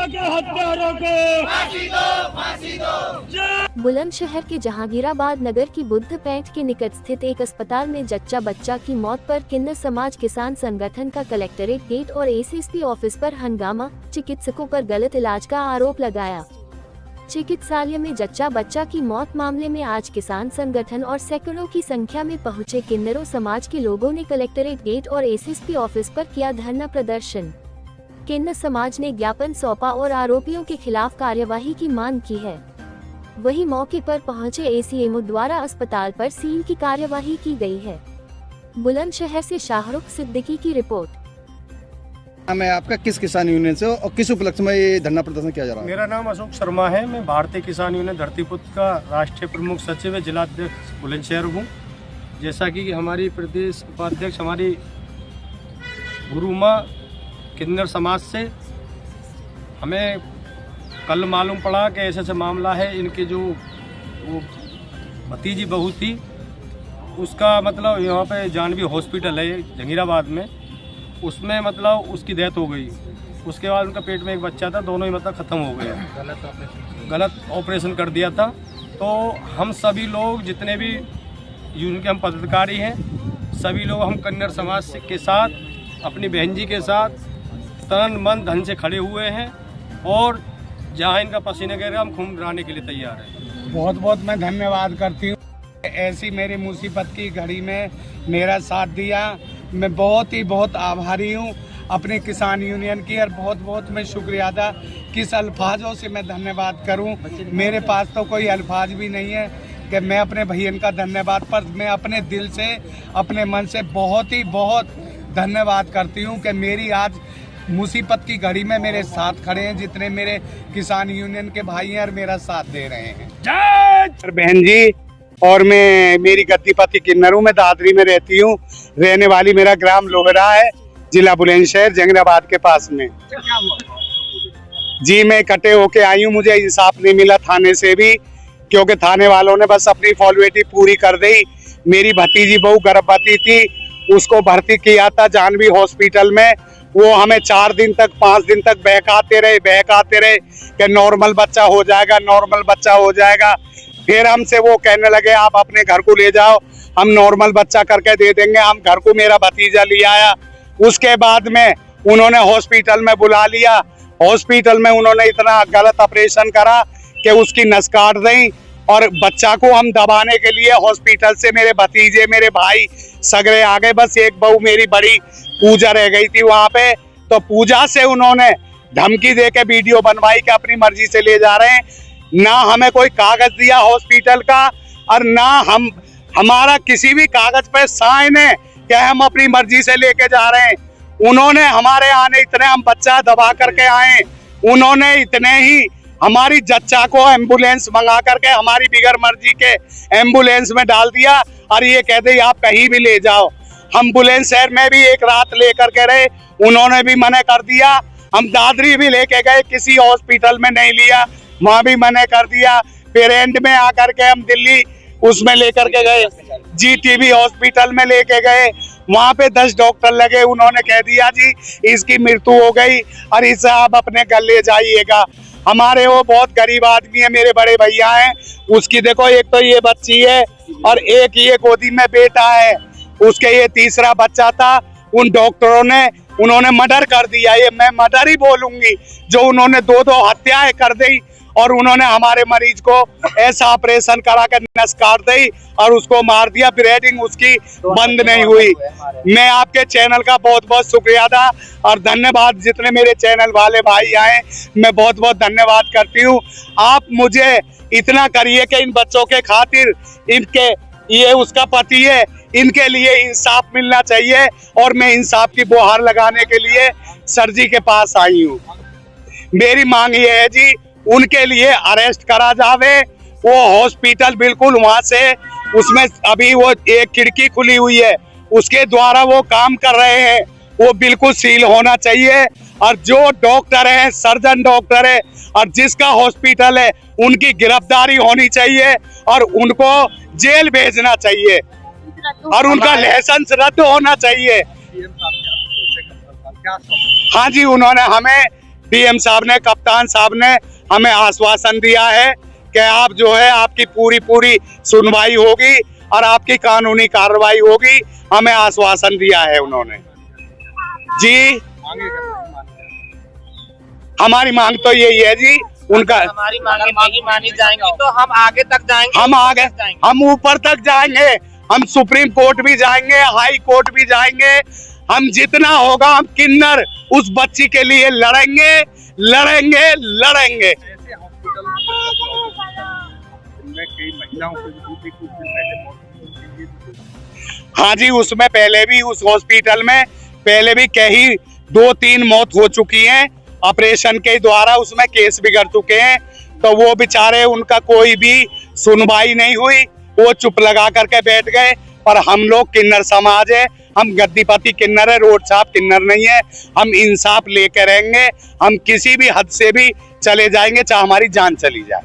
के हत्यारों को फांसी दो, फांसी दो। बुलंदशहर के जहांगीराबाद नगर की बुद्ध पैठ के निकट स्थित एक अस्पताल में जच्चा बच्चा की मौत पर किन्नर समाज किसान संगठन का कलेक्ट्रेट गेट और एसएसपी ऑफिस पर हंगामा, चिकित्सकों पर गलत इलाज का आरोप लगाया। चिकित्सालय में जच्चा बच्चा की मौत मामले में आज किसान संगठन और सैकड़ों की संख्या में पहुंचे किन्नरों समाज के लोगों ने कलेक्ट्रेट गेट और एसएसपी ऑफिस पर किया धरना प्रदर्शन। किन्नर समाज ने ज्ञापन सौंपा और आरोपियों के खिलाफ कार्यवाही की मांग की है। वहीं मौके पर पहुंचे एसीएमओ द्वारा अस्पताल पर सील की कार्यवाही की गई है। बुलंदशहर से शाहरुख सिद्दीकी की रिपोर्ट। मैं आपका किस किसान यूनियन से और किस उपलक्ष्य में ये धरना प्रदर्शन किया जा रहा है? मेरा नाम अशोक शर्मा है। मैं भारतीय किसान यूनियन धरतीपुत्र का राष्ट्रीय प्रमुख सचिव जिला अध्यक्ष बुलंदशहर हूँ। जैसा कि हमारी प्रदेश उपाध्यक्ष हमारी गुरु माँ किन्नर समाज से हमें कल मालूम पड़ा कि ऐसा मामला है। इनके जो वो भतीजी बहू थी उसका मतलब यहाँ पे जानवी हॉस्पिटल है जहांगीराबाद में, उसमें मतलब उसकी डेथ हो गई। उसके बाद उनका पेट में एक बच्चा था, दोनों ही मतलब ख़त्म हो गए। गलत ऑपरेशन कर दिया था। तो हम सभी लोग जितने भी यूनियन के हम पदाधिकारी हैं, सभी लोग हम कन्नड़ समाज के साथ अपनी बहन जी के साथ तन मन धन से खड़े हुए हैं और जहाँ इनका पसीना गिर रहा हम खून बहाने के लिए तैयार हैं। बहुत बहुत मैं धन्यवाद करती हूँ। ऐसी मेरी मुसीबत की घड़ी में मेरा साथ दिया। मैं बहुत आभारी हूँ अपने किसान यूनियन की और बहुत बहुत मैं शुक्रिया अदा। किस अल्फाजों से मैं धन्यवाद करूँ, मेरे पास तो कोई अल्फाज भी नहीं है कि मैं अपने भैया का धन्यवाद, पर मैं अपने दिल से अपने मन से बहुत धन्यवाद करती हूँ कि मेरी आज मुसीबत की घड़ी में मेरे साथ खड़े हैं जितने मेरे किसान यूनियन के भाई हैं और मेरा साथ दे रहे हैं। बहन जी और मैं मेरी गद्दीपति किन्नर हूँ। मैं दादरी में रहती हूँ। रहने वाली मेरा ग्राम लोहरा है, जिला बुलंदशहर जहांगीराबाद के पास में। जी मैं इकट्ठे होके आई हूँ। मुझे इंसाफ नहीं मिला थाने से भी, क्योंकि थाने वालों ने बस अपनी फॉर्मेलिटी पूरी कर दी। मेरी भतीजी बहू गर्भवती थी, उसको भर्ती किया था जानवी हॉस्पिटल में। वो हमें 4 दिन तक 5 दिन तक बहकाते रहे कि नॉर्मल बच्चा हो जाएगा, नॉर्मल बच्चा हो जाएगा। फिर हमसे वो कहने लगे आप अपने घर को ले जाओ, हम नॉर्मल बच्चा करके दे देंगे। हम घर को मेरा भतीजा ले आया। उसके बाद में उन्होंने हॉस्पिटल में बुला लिया। हॉस्पिटल में उन्होंने इतना गलत ऑपरेशन करा कि उसकी नस काट दी और बच्चा को हम दबाने के लिए हॉस्पिटल से मेरे भतीजे मेरे भाई सगरे आ गए। बस एक बहू मेरी बड़ी पूजा रह गई थी वहां पे, तो पूजा से उन्होंने धमकी दे के वीडियो बनवाई कि अपनी मर्जी से ले जा रहे हैं। ना हमें कोई कागज दिया हॉस्पिटल का और ना हमारा किसी भी कागज पे साइन है कि हम अपनी मर्जी से लेके जा रहे हैं। उन्होंने हमारे आने इतने हम बच्चा दबा करके आए, उन्होंने इतने ही हमारी जच्चा को एम्बुलेंस मंगा करके हमारी बिगर मर्जी के एम्बुलेंस में डाल दिया और ये कहते आप कहीं भी ले जाओ। हम बुलंदशहर में भी एक रात लेकर के रहे, उन्होंने भी मना कर दिया। हम दादरी भी लेके गए, किसी हॉस्पिटल में नहीं लिया, वहाँ भी मना कर दिया। फिर एंड में आकर के हम दिल्ली उसमें लेकर के गए, जीटीबी हॉस्पिटल में लेके गए। वहाँ पे 10 डॉक्टर लगे, उन्होंने कह दिया जी इसकी मृत्यु हो गई और इसे आप अपने घर ले जाइएगा। हमारे वो बहुत गरीब आदमी है, मेरे बड़े भैया हैं, उसकी देखो एक तो ये बच्ची है और एक ये गोदी में बेटा है, उसके ये तीसरा बच्चा था। उन डॉक्टरों ने उन्होंने मर्डर कर दिया। ये मैं मर्डर ही बोलूंगी, जो उन्होंने 2 हत्याएं कर दी और उन्होंने हमारे मरीज को ऐसा ऑपरेशन करा कर नस काट दी और उसको मार दिया। ब्रीडिंग उसकी बंद नहीं हुई। मैं आपके चैनल का बहुत शुक्रिया अदा और धन्यवाद। जितने मेरे चैनल वाले भाई आए मैं बहुत धन्यवाद करती हूँ। आप मुझे इतना करिए कि इन बच्चों के खातिर, इनके ये उसका पति है, इनके लिए इंसाफ मिलना चाहिए और मैं इंसाफ की गुहार लगाने के लिए सर जी के पास आई हूँ। मेरी मांग ये है जी उनके लिए अरेस्ट करा जावे। वो हॉस्पिटल बिल्कुल वहां से, उसमें अभी वो एक खिड़की खुली हुई है, उसके द्वारा वो काम कर रहे हैं, वो बिल्कुल सील होना चाहिए। और जो डॉक्टर है, सर्जन डॉक्टर है और जिसका हॉस्पिटल है, उनकी गिरफ्तारी होनी चाहिए और उनको जेल भेजना चाहिए और उनका लाइसेंस रद्द होना चाहिए। हाँ जी, उन्होंने हमें डीएम साहब ने, कप्तान साहब ने हमें आश्वासन दिया है कि आप जो है आपकी पूरी सुनवाई होगी और आपकी कानूनी कार्रवाई होगी। हमें आश्वासन दिया है उन्होंने जी। हमारी मांग तो यही है जी, उनका हमारी मांगे नहीं मानी जाएंगी तो हम आगे तक जाएंगे, हम ऊपर तक जाएंगे, हम सुप्रीम कोर्ट भी जाएंगे, हाई कोर्ट भी जाएंगे। हम जितना होगा हम किन्नर उस बच्ची के लिए लड़ेंगे लड़ेंगे लड़ेंगे। हाँ जी, उसमें पहले भी उस हॉस्पिटल में पहले भी कई 2-3 मौत हो चुकी हैं ऑपरेशन के द्वारा, उसमें केस बिगड़ चुके हैं। तो वो बेचारे, उनका कोई भी सुनवाई नहीं हुई, वो चुप लगा करके बैठ गए। पर हम लोग किन्नर समाज है, हम गद्दीपति किन्नर है, रोड साहब किन्नर नहीं है। हम इंसाफ लेकर रहेंगे, हम किसी भी हद से भी चले जाएंगे, चाहे हमारी जान चली जाए।